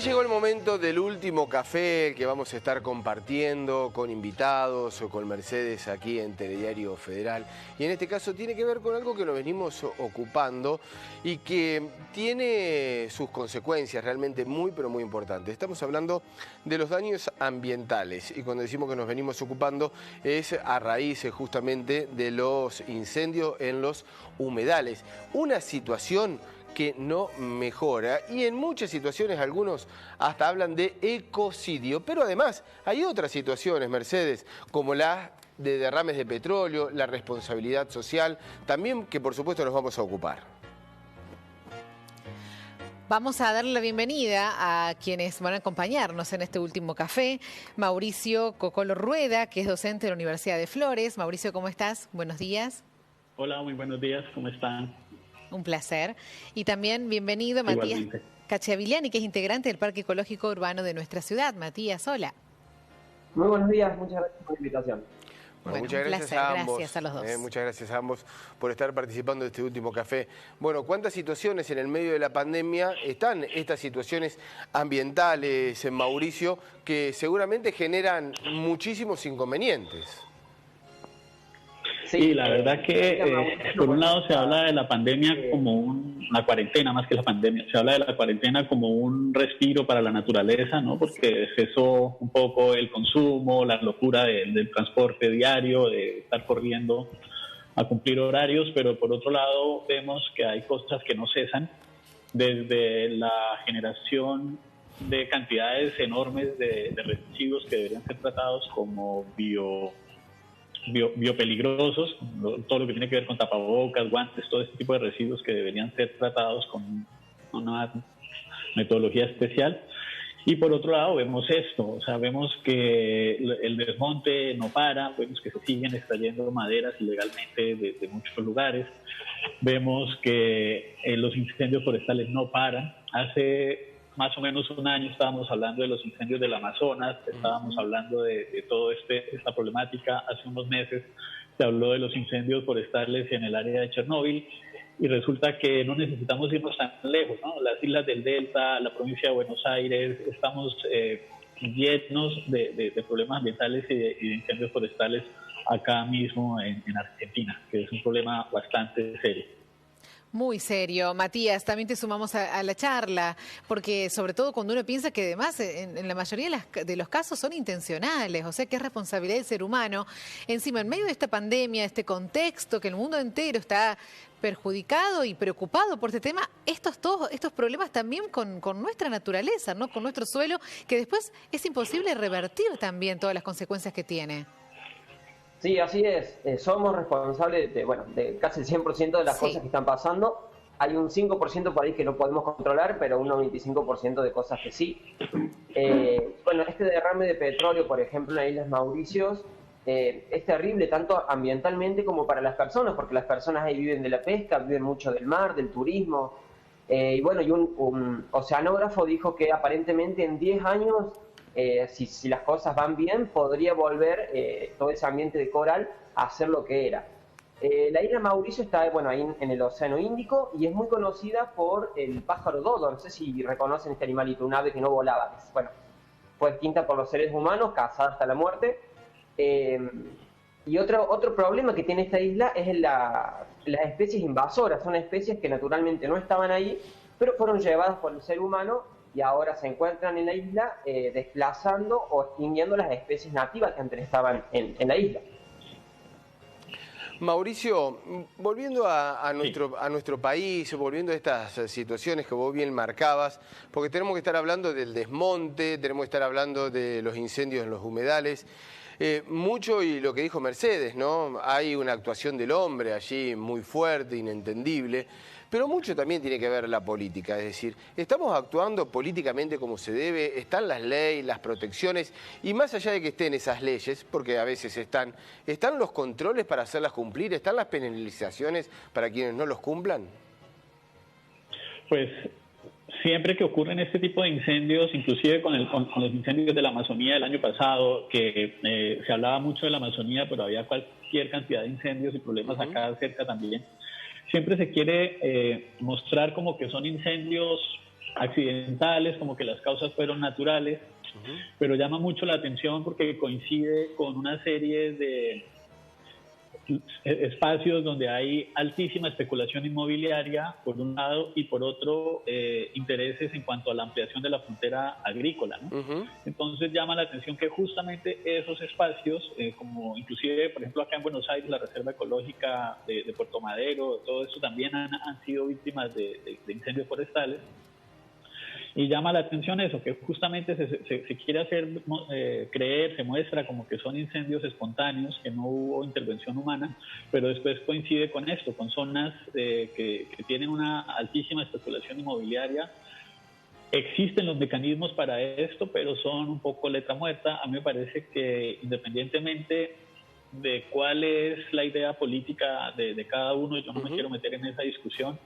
llegó el momento del último café que vamos a estar compartiendo con invitados o con Mercedes aquí en Telediario Federal. Y en este caso tiene que ver con algo que nos venimos ocupando y que tiene sus consecuencias realmente muy, pero muy importantes. Estamos hablando de los daños ambientales y cuando decimos que nos venimos ocupando es a raíz justamente de los incendios en los humedales. Una situación que no mejora y en muchas situaciones algunos hasta hablan de ecocidio, pero además hay otras situaciones, Mercedes, como la de derrames de petróleo, la responsabilidad social, también que por supuesto nos vamos a ocupar. Vamos a darle la bienvenida a quienes van a acompañarnos en este último café. Mauricio Cocolo Rueda, que es docente de la Universidad de Flores. Mauricio, ¿cómo estás? Buenos días. Hola, muy buenos días, ¿cómo están? Un placer. Y también bienvenido Matías Cacciavilani, que es integrante del Parque Ecológico Urbano de nuestra ciudad. Matías, hola. Muy buenos días, muchas gracias por la invitación. Bueno, muchas gracias a ambos. Gracias a los dos. Muchas gracias a ambos por estar participando de este último café. Bueno, ¿cuántas situaciones en el medio de la pandemia están estas situaciones ambientales, en Mauricio, que seguramente generan muchísimos inconvenientes? Sí, la verdad que por un lado se habla de la pandemia como una cuarentena, más que la pandemia, se habla de la cuarentena como un respiro para la naturaleza, ¿no? Porque cesó un poco el consumo, la locura del transporte diario, de estar corriendo a cumplir horarios, pero por otro lado vemos que hay cosas que no cesan, desde la generación de cantidades enormes de residuos que deberían ser tratados como biopeligrosos, todo lo que tiene que ver con tapabocas, guantes, todo este tipo de residuos que deberían ser tratados con una metodología especial. Y por otro lado vemos esto, o sea, vemos que el desmonte no para, vemos que se siguen extrayendo maderas ilegalmente de muchos lugares, vemos que los incendios forestales no paran. Hace más o menos un año estábamos hablando de los incendios del Amazonas, estábamos hablando de toda esta problemática. Hace unos meses se habló de los incendios forestales en el área de Chernóbil y resulta que no necesitamos irnos tan lejos, ¿no? Las islas del Delta, la provincia de Buenos Aires, estamos llenos de problemas ambientales y de incendios forestales acá mismo en Argentina, que es un problema bastante serio. Muy serio. Matías, también te sumamos a la charla, porque sobre todo cuando uno piensa que además en la mayoría de los casos son intencionales, o sea que es responsabilidad del ser humano. Encima, en medio de esta pandemia, este contexto, que el mundo entero está perjudicado y preocupado por este tema, estos problemas también con nuestra naturaleza, ¿no? Con nuestro suelo, que después es imposible revertir también todas las consecuencias que tiene. Sí, así es. Somos responsables de casi el 100% de las cosas que están pasando. Hay un 5% por ahí que no podemos controlar, pero un 95% de cosas que sí. Este derrame de petróleo, por ejemplo, en las Islas Mauricios, es terrible tanto ambientalmente como para las personas, porque las personas ahí viven de la pesca, viven mucho del mar, del turismo. Y un oceanógrafo dijo que aparentemente en 10 años... si las cosas van bien, podría volver todo ese ambiente de coral a ser lo que era. La isla Mauricio está ahí en el Océano Índico y es muy conocida por el pájaro dodo. No sé si reconocen este animalito, un ave que no volaba. Fue extinta por los seres humanos, cazada hasta la muerte. Y otro problema que tiene esta isla es las especies invasoras. Son especies que naturalmente no estaban ahí, pero fueron llevadas por el ser humano y ahora se encuentran en la isla desplazando o extinguiendo las especies nativas que antes estaban en la isla. Mauricio, volviendo a nuestro país, volviendo a estas situaciones que vos bien marcabas, porque tenemos que estar hablando del desmonte, tenemos que estar hablando de los incendios en los humedales, mucho y lo que dijo Mercedes, ¿no? Hay una actuación del hombre allí muy fuerte, inentendible, pero mucho también tiene que ver la política, es decir, estamos actuando políticamente como se debe, están las leyes, las protecciones, y más allá de que estén esas leyes, porque a veces están los controles para hacerlas cumplir, están las penalizaciones para quienes no los cumplan. Pues siempre que ocurren este tipo de incendios, inclusive con los incendios de la Amazonía del año pasado, que se hablaba mucho de la Amazonía, pero había cualquier cantidad de incendios y problemas acá cerca también, siempre se quiere mostrar como que son incendios accidentales, como que las causas fueron naturales, pero llama mucho la atención porque coincide con una serie de espacios donde hay altísima especulación inmobiliaria, por un lado, y por otro, intereses en cuanto a la ampliación de la frontera agrícola, ¿no? Entonces llama la atención que justamente esos espacios, como inclusive, por ejemplo, acá en Buenos Aires, la Reserva Ecológica de Puerto Madero, todo eso también han sido víctimas de incendios forestales. Y llama la atención eso, que justamente se quiere hacer creer, se muestra como que son incendios espontáneos, que no hubo intervención humana, pero después coincide con esto, con zonas que tienen una altísima especulación inmobiliaria. Existen los mecanismos para esto, pero son un poco letra muerta. A mí me parece que independientemente de cuál es la idea política de cada uno, yo no me quiero meter en esa discusión,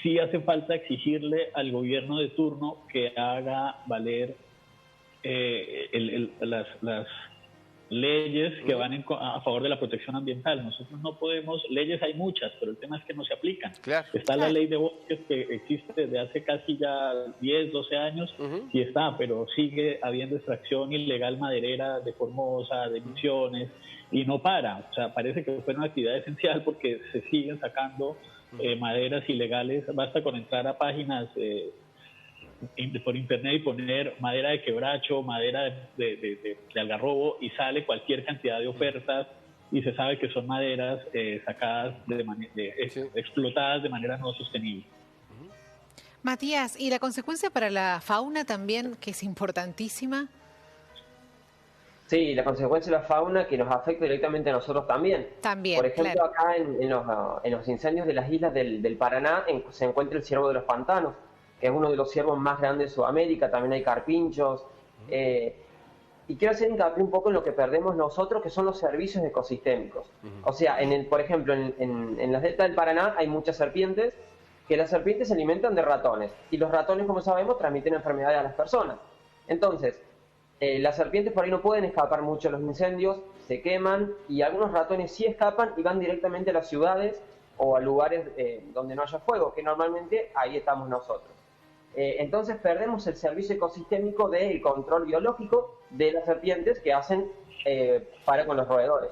sí hace falta exigirle al gobierno de turno que haga valer las leyes que van a favor de la protección ambiental. Nosotros no podemos, leyes hay muchas, pero el tema es que no se aplican. Claro. Está la ley de bosques que existe desde hace casi ya 10, 12 años, y está, pero sigue habiendo extracción ilegal maderera de Formosa, de Misiones, y no para. O sea, parece que fue una actividad esencial porque se siguen sacando maderas ilegales. Basta con entrar a páginas por internet y poner madera de quebracho, madera de algarrobo, y sale cualquier cantidad de ofertas, y se sabe que son maderas sacadas explotadas de manera no sostenible. Matías, ¿y la consecuencia para la fauna también, que es importantísima? Sí, la consecuencia de la fauna que nos afecta directamente a nosotros también. También, por ejemplo, claro. Acá en los incendios de las islas del Paraná se encuentra el ciervo de los pantanos, que es uno de los ciervos más grandes de Sudamérica. También hay carpinchos. Y quiero hacer hincapié un poco en lo que perdemos nosotros, que son los servicios ecosistémicos. O sea, por ejemplo, en las deltas del Paraná hay muchas serpientes, que las serpientes se alimentan de ratones. Y los ratones, como sabemos, transmiten enfermedades a las personas. Entonces, las serpientes por ahí no pueden escapar mucho de los incendios, se queman, y algunos ratones sí escapan y van directamente a las ciudades o a lugares donde no haya fuego, que normalmente ahí estamos nosotros. Entonces perdemos el servicio ecosistémico del control biológico de las serpientes que hacen para con los roedores.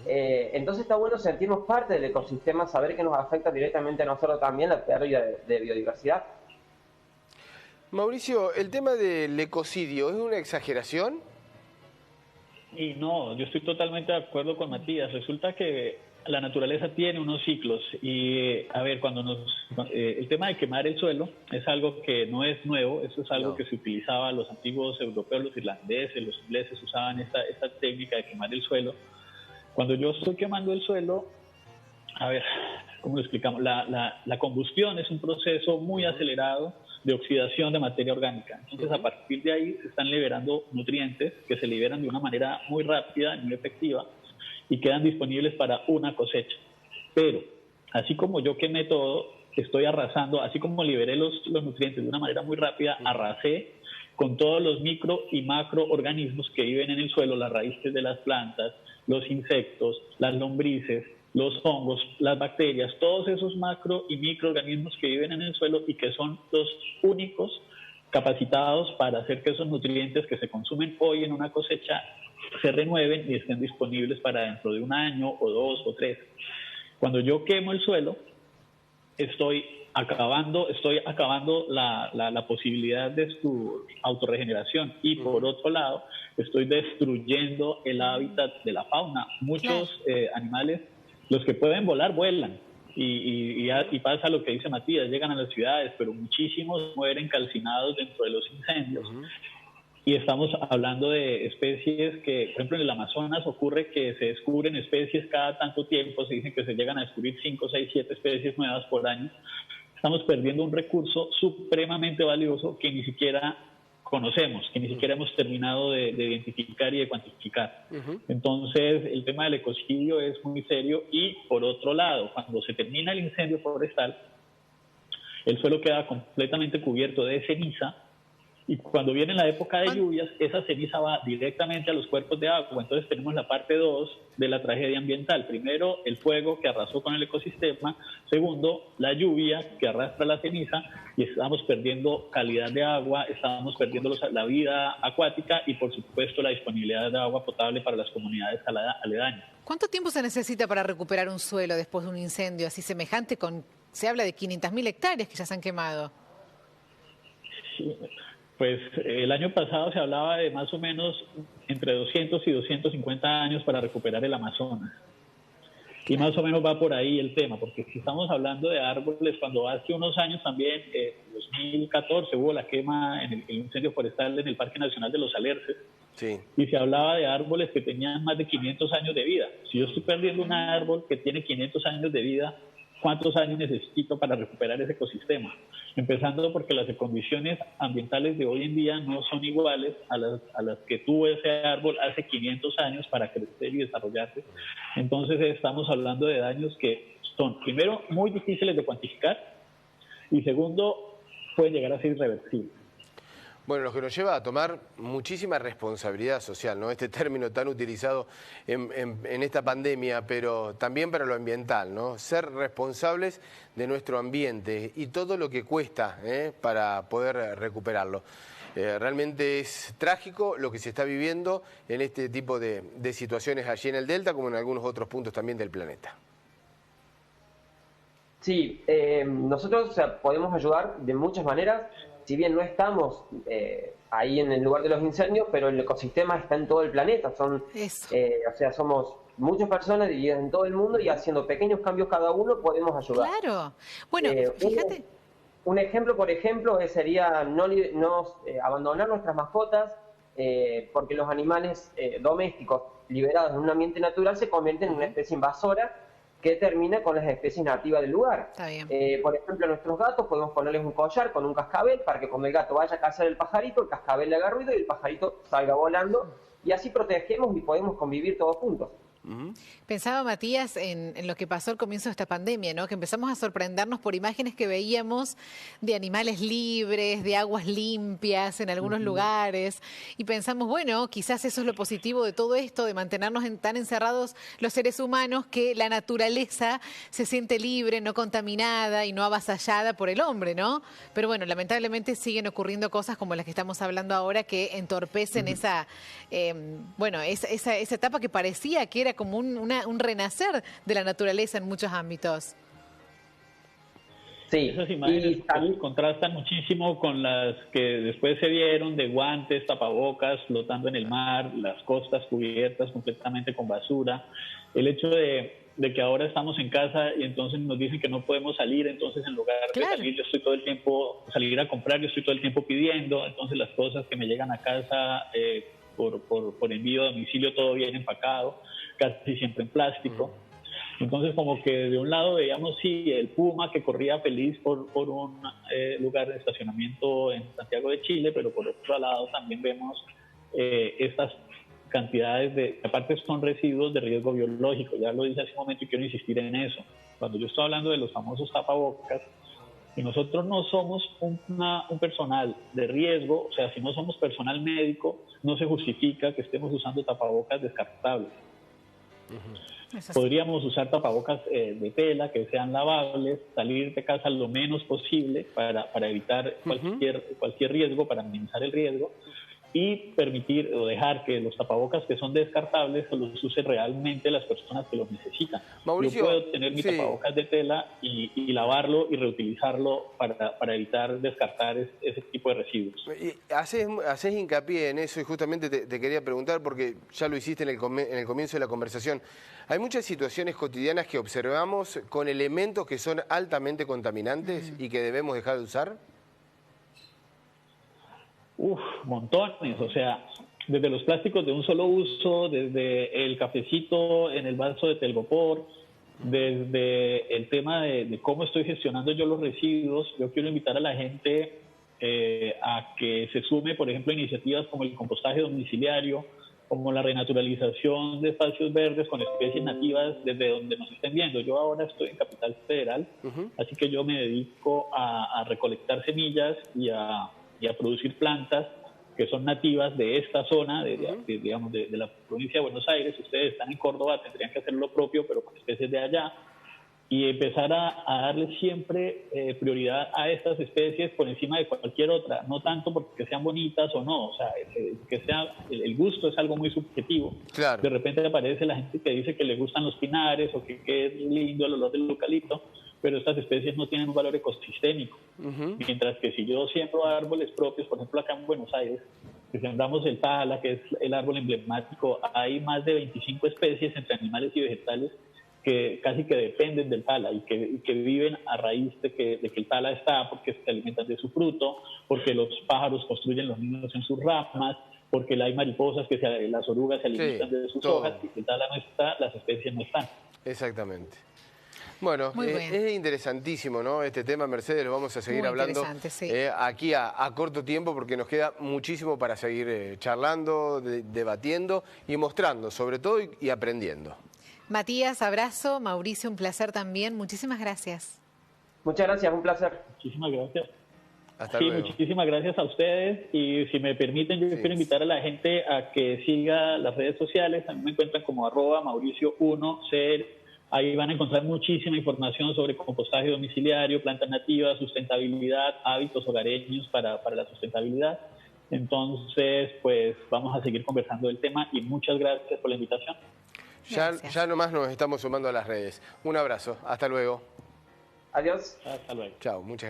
Entonces está bueno sentirnos parte del ecosistema, saber que nos afecta directamente a nosotros también la pérdida de biodiversidad. Mauricio, ¿el tema del ecocidio es una exageración? Y no, yo estoy totalmente de acuerdo con Matías. Resulta que la naturaleza tiene unos ciclos y, a ver, el tema de quemar el suelo es algo que no es nuevo. Eso es algo que se utilizaba los antiguos europeos, los irlandeses, los ingleses usaban esta técnica de quemar el suelo. Cuando yo estoy quemando el suelo, a ver, ¿cómo lo explicamos? La combustión es un proceso muy acelerado de oxidación de materia orgánica. Entonces, a partir de ahí se están liberando nutrientes que se liberan de una manera muy rápida, muy efectiva, y quedan disponibles para una cosecha. Pero, así como yo quemé todo, estoy arrasando, así como liberé los nutrientes de una manera muy rápida, arrasé con todos los micro y macroorganismos que viven en el suelo, las raíces de las plantas, los insectos, las lombrices, los hongos, las bacterias, todos esos macro y microorganismos que viven en el suelo y que son los únicos capacitados para hacer que esos nutrientes que se consumen hoy en una cosecha se renueven y estén disponibles para dentro de un año o 2 o 3. Cuando yo quemo el suelo, estoy acabando la posibilidad de su autorregeneración, y por otro lado estoy destruyendo el hábitat de la fauna. Muchos animales, los que pueden volar, vuelan, y pasa lo que dice Matías, llegan a las ciudades, pero muchísimos mueren calcinados dentro de los incendios. Y estamos hablando de especies que, por ejemplo, en el Amazonas ocurre que se descubren especies cada tanto tiempo, se dicen que se llegan a descubrir 5, 6, 7 especies nuevas por año. Estamos perdiendo un recurso supremamente valioso que ni siquiera conocemos, que ni siquiera hemos terminado de identificar y de cuantificar. Entonces, el tema del ecocidio es muy serio. Y, por otro lado, cuando se termina el incendio forestal, el suelo queda completamente cubierto de ceniza, Y cuando viene la época de lluvias, esa ceniza va directamente a los cuerpos de agua. Entonces tenemos la parte 2 de la tragedia ambiental. Primero, el fuego que arrasó con el ecosistema. Segundo, la lluvia que arrastra la ceniza y estamos perdiendo calidad de agua, estamos perdiendo la vida acuática y, por supuesto, la disponibilidad de agua potable para las comunidades aledañas. ¿Cuánto tiempo se necesita para recuperar un suelo después de un incendio así semejante? Se habla de 500.000 hectáreas que ya se han quemado. Sí. Pues el año pasado se hablaba de más o menos entre 200 y 250 años para recuperar el Amazonas. Y más o menos va por ahí el tema, porque si estamos hablando de árboles, cuando hace unos años también, en 2014, hubo la quema en el incendio forestal en el Parque Nacional de los Alerces, sí, y se hablaba de árboles que tenían más de 500 años de vida. Si yo estoy perdiendo un árbol que tiene 500 años de vida, ¿cuántos años necesito para recuperar ese ecosistema? Empezando porque las condiciones ambientales de hoy en día no son iguales a las que tuvo ese árbol hace 500 años para crecer y desarrollarse. Entonces estamos hablando de daños que son, primero, muy difíciles de cuantificar y segundo, pueden llegar a ser irreversibles. Bueno, lo que nos lleva a tomar muchísima responsabilidad social, ¿no? Este término tan utilizado en esta pandemia, pero también para lo ambiental, ¿no? Ser responsables de nuestro ambiente y todo lo que cuesta para poder recuperarlo. Realmente es trágico lo que se está viviendo en este tipo de situaciones allí en el Delta, como en algunos otros puntos también del planeta. Sí, nosotros podemos ayudar de muchas maneras. Si bien no estamos ahí en el lugar de los incendios, pero el ecosistema está en todo el planeta. Somos muchas personas divididas en todo el mundo y haciendo pequeños cambios cada uno podemos ayudar. Claro. Bueno, fíjate. Un ejemplo, por ejemplo, sería no abandonar nuestras mascotas, porque los animales domésticos liberados en un ambiente natural se convierten en una especie invasora que termina con las especies nativas del lugar. Está bien. Por ejemplo, a nuestros gatos podemos ponerles un collar con un cascabel para que cuando el gato vaya a cazar el pajarito, el cascabel le haga ruido y el pajarito salga volando, y así protegemos y podemos convivir todos juntos. Pensaba, Matías, en lo que pasó al comienzo de esta pandemia, ¿no? Que empezamos a sorprendernos por imágenes que veíamos de animales libres, de aguas limpias en algunos lugares, y pensamos, bueno, quizás eso es lo positivo de todo esto, de mantenernos tan encerrados los seres humanos, que la naturaleza se siente libre, no contaminada y no avasallada por el hombre, ¿no? Pero bueno, lamentablemente siguen ocurriendo cosas como las que estamos hablando ahora que entorpecen esa etapa que parecía que era como un renacer de la naturaleza en muchos ámbitos. Sí, esas imágenes contrastan muchísimo con las que después se vieron de guantes, tapabocas, flotando en el mar, las costas cubiertas completamente con basura. El hecho de que ahora estamos en casa y entonces nos dicen que no podemos salir, entonces en lugar de salir, yo estoy todo el tiempo, salir a comprar, yo estoy todo el tiempo pidiendo, entonces las cosas que me llegan a casa por envío a domicilio, todo viene empacado, casi siempre en plástico. Entonces, como que de un lado veíamos el puma que corría feliz por un lugar de estacionamiento en Santiago de Chile, pero por otro lado también vemos estas cantidades aparte son residuos de riesgo biológico. Ya lo dije hace un momento y quiero insistir en eso. Cuando yo estoy hablando de los famosos tapabocas, y nosotros no somos un personal de riesgo, o sea, si no somos personal médico, no se justifica que estemos usando tapabocas descartables. Podríamos usar tapabocas de tela que sean lavables, salir de casa lo menos posible para evitar cualquier riesgo, para minimizar el riesgo, y permitir o dejar que los tapabocas que son descartables los usen realmente las personas que los necesitan. Mauricio, yo puedo tener mi tapabocas de tela y lavarlo y reutilizarlo para evitar descartar ese tipo de residuos. Haces hincapié en eso y justamente te quería preguntar, porque ya lo hiciste en el comienzo de la conversación. Hay muchas situaciones cotidianas que observamos con elementos que son altamente contaminantes y que debemos dejar de usar. Montones, o sea, desde los plásticos de un solo uso, desde el cafecito en el vaso de telgopor, desde el tema de cómo estoy gestionando yo los residuos. Yo quiero invitar a la gente a que se sume, por ejemplo, a iniciativas como el compostaje domiciliario, como la renaturalización de espacios verdes con especies nativas desde donde nos estén viendo. Yo ahora estoy en Capital Federal, así que yo me dedico a recolectar semillas y a y a producir plantas que son nativas de esta zona, digamos, de la provincia de Buenos Aires. Ustedes están en Córdoba, tendrían que hacer lo propio, pero con especies de allá, y empezar a darle siempre prioridad a estas especies por encima de cualquier otra, no tanto porque sean bonitas o no, o sea, el gusto es algo muy subjetivo. Claro. De repente aparece la gente que dice que le gustan los pinares o que es lindo el olor del eucalipto, pero estas especies no tienen un valor ecosistémico. Mientras que si yo siembro árboles propios, por ejemplo acá en Buenos Aires, que sembramos el tala, que es el árbol emblemático, hay más de 25 especies entre animales y vegetales que casi que dependen del tala y que viven a raíz de que el tala está, porque se alimentan de su fruto, porque los pájaros construyen los nidos en sus ramas, porque hay mariposas las orugas se alimentan de sus hojas, y si el tala no está, las especies no están. Exactamente. Bueno, es interesantísimo, ¿no? Este tema, Mercedes, lo vamos a seguir hablando aquí a corto tiempo, porque nos queda muchísimo para seguir charlando, debatiendo y mostrando, sobre todo, y aprendiendo. Matías, abrazo. Mauricio, un placer también. Muchísimas gracias. Muchas gracias, un placer. Muchísimas gracias. Hasta luego. Muchísimas gracias a ustedes, y si me permiten, yo quiero invitar a la gente a que siga las redes sociales. A mí me encuentran como @Mauricio1CL. Ahí van a encontrar muchísima información sobre compostaje domiciliario, plantas nativas, sustentabilidad, hábitos hogareños para la sustentabilidad. Entonces, pues vamos a seguir conversando del tema, y muchas gracias por la invitación. Ya nomás nos estamos sumando a las redes. Un abrazo. Hasta luego. Adiós. Hasta luego. Chao. Muchas gracias.